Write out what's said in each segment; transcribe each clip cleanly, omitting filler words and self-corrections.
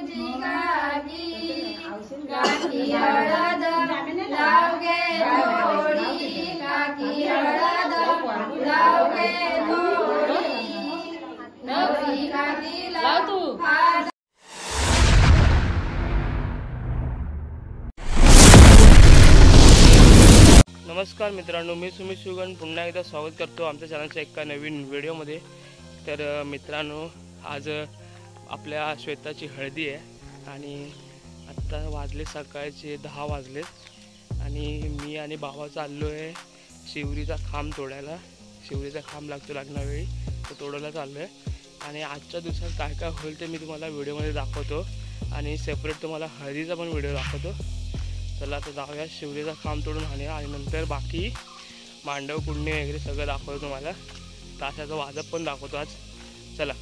नमस्कार मित्रांनो, मी सुमित सुगन पुन्हा एकदा स्वागत करतो आमच्या चॅनलच्या एका नवीन व्हिडिओमध्ये। तर मित्रांनो, आज आपल्या श्वेताची हळदी आहे आणि आत्ता वाजले सकाळचे 10 वाजलेत आणि मी आणि बाबा चाललो आहे शिवरीचा खांब तोडायला। शिवरीचा खांब लागतो लग्नावेळी, तो तोडायला चाललो आहे आणि आजच्या दिवसात काय काय होईल ते मी तुम्हाला व्हिडिओमध्ये दाखवतो आणि सेपरेट तुम्हाला हळदीचा पण व्हिडिओ दाखवतो। चला आता जाऊया, शिवरीचा खांब तोडून आणूया आणि नंतर बाकी मांडव कुंडणी वगैरे सगळं दाखवतो तुम्हाला। ताशाचं वाजप पण दाखवतो आज। चला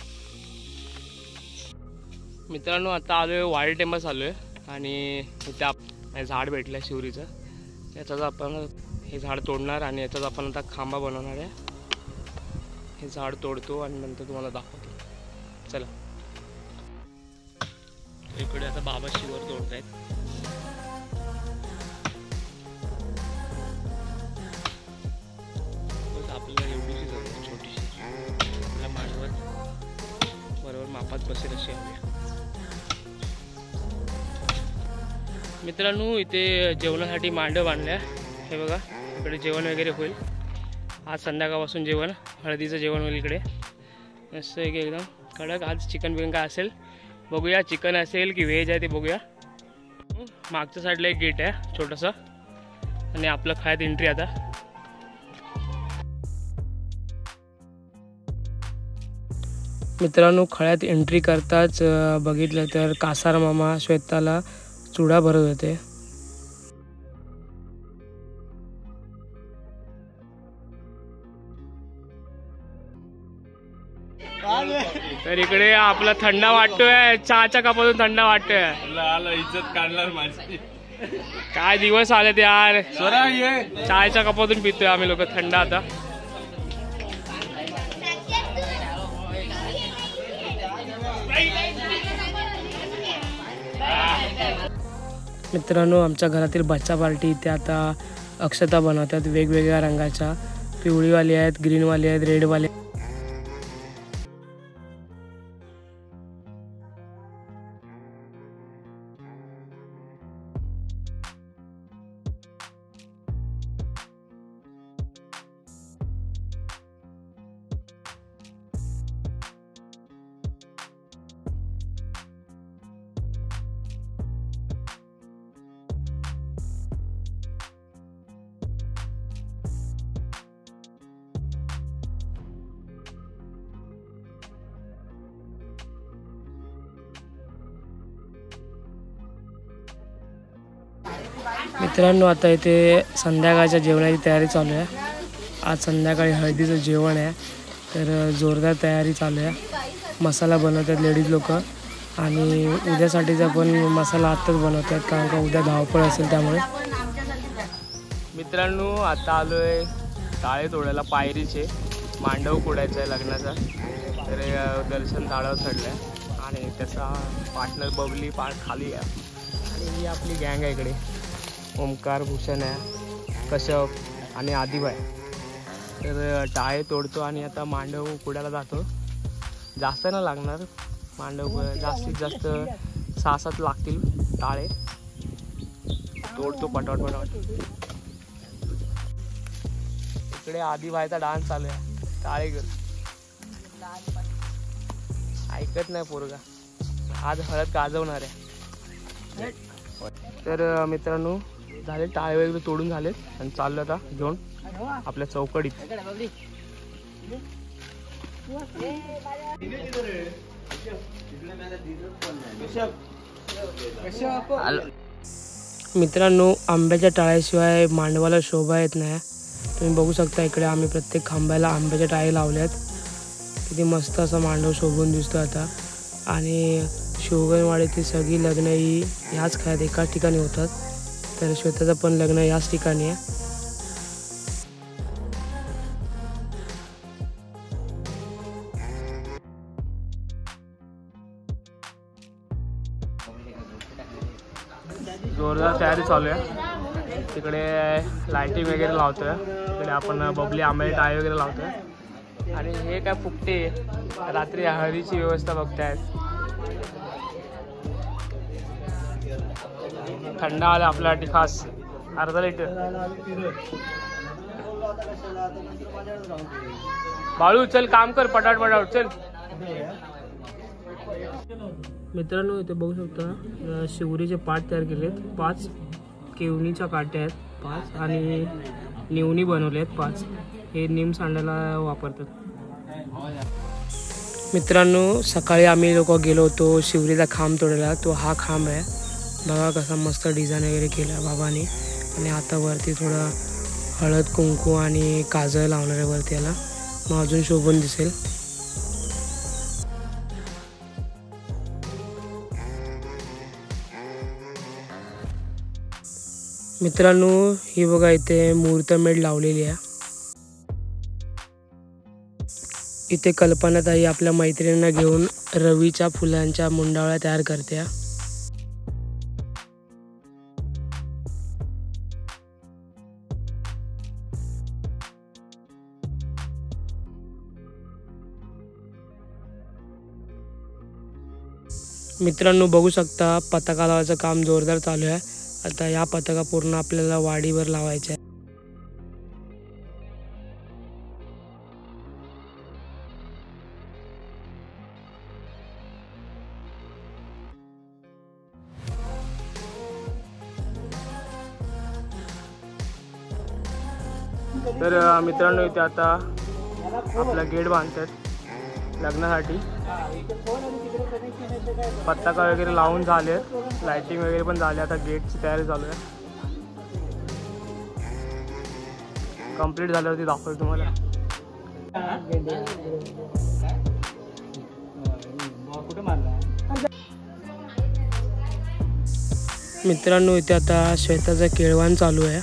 मित्रांनो, आता आलो आहे वाडी टेंबा चाललो आहे आणि इथे झाड भेटलं आहे शिवरीचं। याचाच आपण हे झाड तोडणार आणि याचाच आपण आता खांबा बनवणार आहे। हे झाड तोडतो आणि नंतर तुम्हाला दाखवतो। चला, इकडे आता बाबा शिवर तोडत आहेत। आपल्याला एवढीची जरूर छोटीशी आपल्या मांडवर बरोबर मापात बसेल अशी हवी। मित्रांनो, इथे जेवणासाठी मांडव बांधल्या। हे बघा, इकडे जेवण वगैरे होईल आज संध्याकाळपासून। जेवण हळदीचं जेवण होईल इकडे मस्त आहे की एकदम कडक। आज चिकन बिकन काय असेल बघूया, चिकन असेल की व्हेज आहे ते बघूया। मागच्या साईडला एक गेट आहे छोटंसं आणि आपलं खायत एंट्री। आता मित्रांनो, खळ्यात एंट्री करताच बघितलं तर कासार मामा श्वेताला चुडा भरत होते। तर इकडे आपला थंडा वाटतोय, चहाच्या कपातून थंडा वाटतोय। इज्जत काढणार माझी, काय दिवस आले ते यार। चहाच्या कपातून पितोय आम्ही लोक थंडा आता। मित्रांनो, आमच्या घरातील बच्चा पार्टी इथे आता अक्षता बनवतात वेगवेगळ्या रंगाच्या। पिवळीवाली आहेत, ग्रीनवाली आहेत, रेडवाले। मित्रांनो, आता इथे संध्याकाळच्या जेवणाची तयारी चालू आहे। आज संध्याकाळी हळदीचं जेवण आहे, तर जोरदार तयारी चालू आहे। मसाला बनवतात लेडीज लोक आणि उद्यासाठीचा पण मसाला आत्ताच बनवतात, कारण का उद्या धावपळ असेल त्यामुळे। मित्रांनो, आता आलो आहे टाळे तोडायला पायरीचे। मांडव फोडायचा आहे लग्नाचा, तर दर्शन झाडावर चढलं आहे आणि त्याचा पार्टनर बबली खाली आहे आणि ही आपली गँग आहे इकडे। ओमकार, भूषण आहे, कश्यप आणि आदिबाई। तर टाळे तोडतो आणि आता मांडव कुडायला जातो। जास्त नाही लागणार मांडव, जास्तीत जास्त 6-7 लागतील टाळे। तोडतो पटापट पटापट। इकडे आदिबाईचा डान्स चालू आहे टाळे घेऊन, ऐकत नाही पोरगा। आज हळद गाजवणार आहे। तर मित्रांनो, झाले टाळे वगैरे तोडून झालेत आणि चाललो आता घेऊन आपल्या चौकडीत। मित्रांनो, आंब्याच्या टाळ्याशिवाय मांडवाला शोभा येत नाही। तुम्ही बघू शकता इकडे आम्ही प्रत्येक खांबाला आंब्याच्या टाळे लावल्यात। किती मस्त असं मांडव शोभून दिसतो आता। आणि शिवगणवाडीतील सगळी लग्न ही ह्याच खळ्यात एकाच ठिकाणी होतात, तर श्वेताचं पण लग्न याच ठिकाणी आहे। जोरदार तयारी चालू आहे. तिकडे लायटिंग वगैरे लावतोय. तिकडे आपण बबली आंबे टाय वगैरे लावतोय. आणि हे काय फुकटे रात्री हळदीची व्यवस्था बघतायत. थंड आलं आपल्यासाठी खास अर्धा लिटर. बाळू चल काम कर पटाट पटाट चल. मित्रांनो इथे बघू शकता शिवरीचे पाट तयार केलेत. 5 केवणीच्या काट्या आहेत 5 आणि निवणी बनवले आहेत 5. हे नीम सांडायला वापरतात. मित्रांनो सकाळी आम्ही लोक गेलो होतो शिवरीचा खांब तोडायला. तो हा खांब आहे बघा कसा मस्त डिझाईन वगैरे केला बाबाने. आणि आता वरती थोडं हळद कुंकू आणि काजळ लावणार आहे वरती याला, मग अजून शोभून दिसेल. मित्रांनो ही बघा इथे मुहूर्तमेढ लावलेली आहे. इथे कल्पनाताई आपल्या मैत्रिणींना घेऊन रवीच्या फुलांच्या मुंडावळ्या तयार करते. मित्रांनो बघू शकता पताका लावायचं काम जोरदार चालू आहे. आता या पताका पूर्ण आपल्याला वाडीवर लावायचा आहे. तर मित्रांनो इथे आता आपला गेट बांधतात लग्नासाठी. पताका वगैरे लावून झाले, लाइटिंग वगैरे पण झाले. आता गेटची तयारी चालू आहे. कंप्लीट झाल्यावरती दाखवतो तुम्हाला. मित्रांनो इथे आता श्वेताचं केळवण चालू आहे.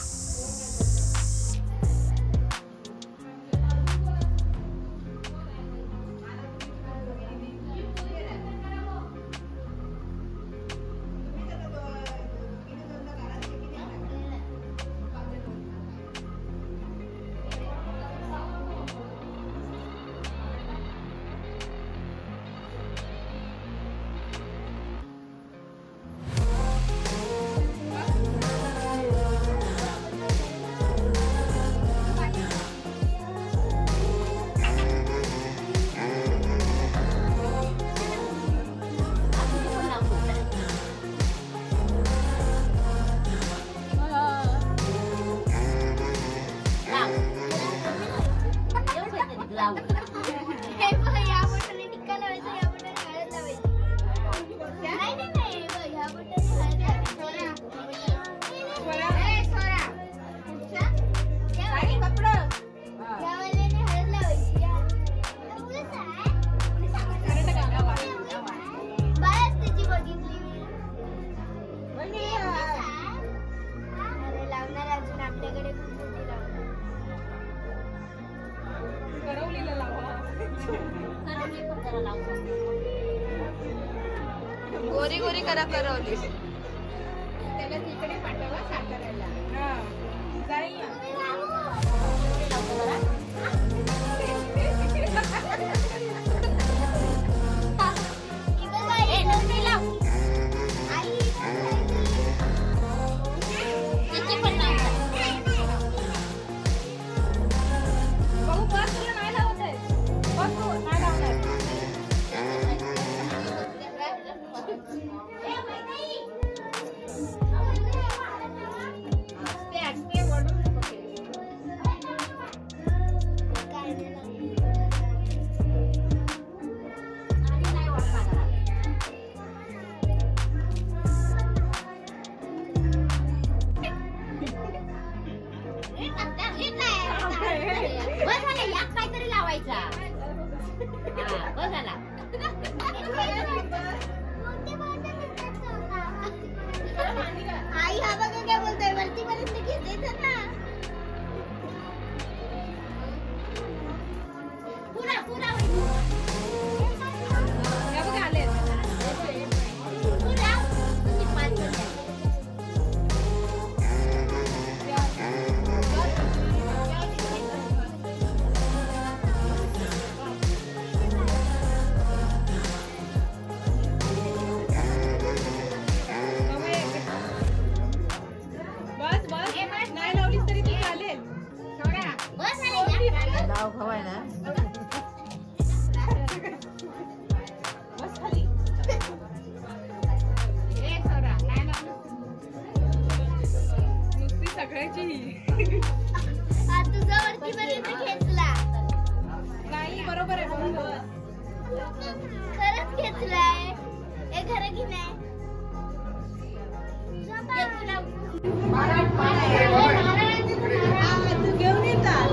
गोरी गोरी करा करवली त्याला तिकडे पाठवा साताऱ्याला. जाईल आई हा बघा काय बोलतोय वरती पर्यंत घेतायचं ना. पुरा पुरा या बघा आले पुरा तुम्ही 5 जण तुझा वरतीपर्यंत खेचला. नाही बरोबर आहे बरोबर. खरंच खेचलाय. हे खरं की नाही? तू घेऊन येतात.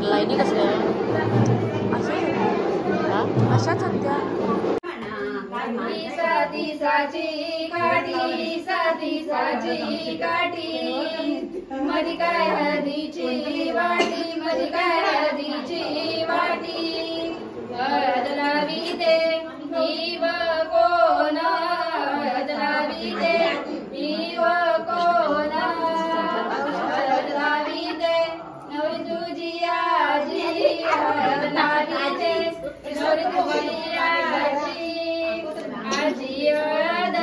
लाईनी कसल्या अशाच होत्या. दिसाची काठी मधी काय हळदीची वाटी मधी काय हळदीची वाटी हळद लावी दे मी व कोण हळद लावी दे मी व कोण हळद लावी दे नवरी तुझी आजी हळद लावी दे नवरी तुझी आजी आजी हळद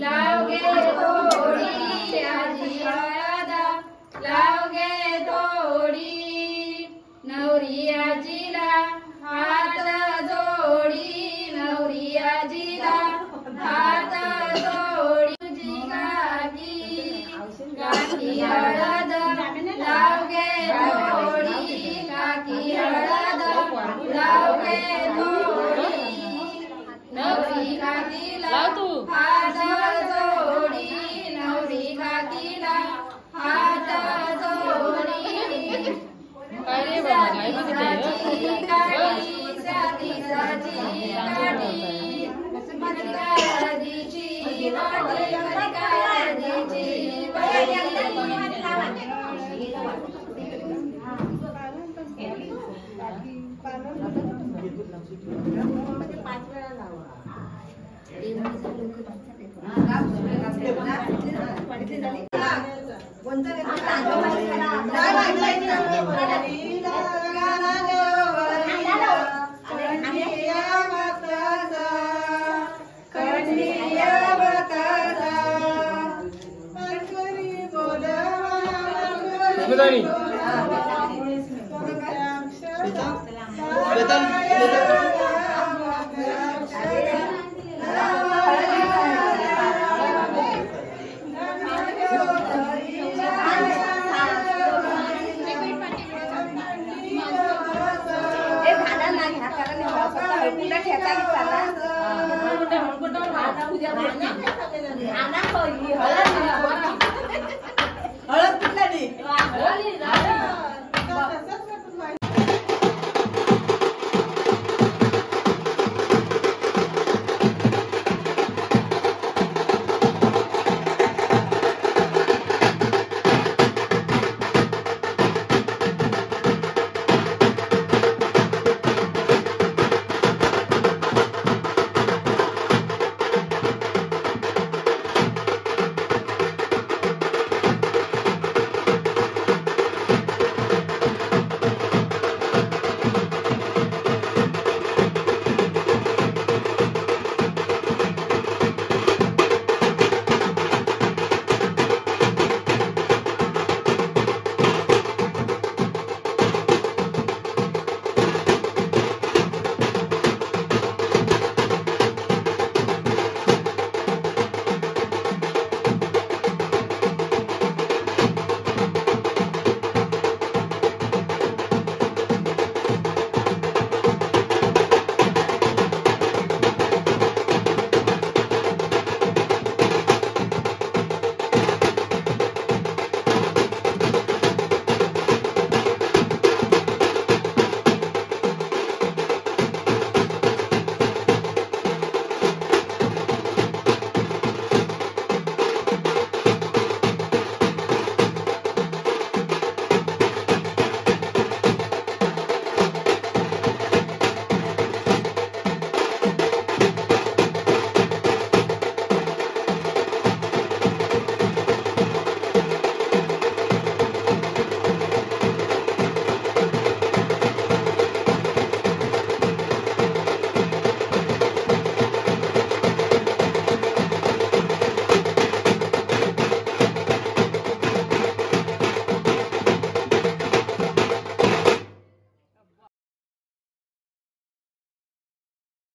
लाव गे थोडी आजी हळद लाव गे थोडी नवरी आजीला हात जोडी नवरी आजीला हात जोडी तुझी काकी हळद लाव गे थोडी काकी हळद लाव गे थोडी नवरी काकीला हात जोडी नवरी काकीला हात जोडी साची काठी मधी काय हळदीची वाटी मधी काय हळदीची आना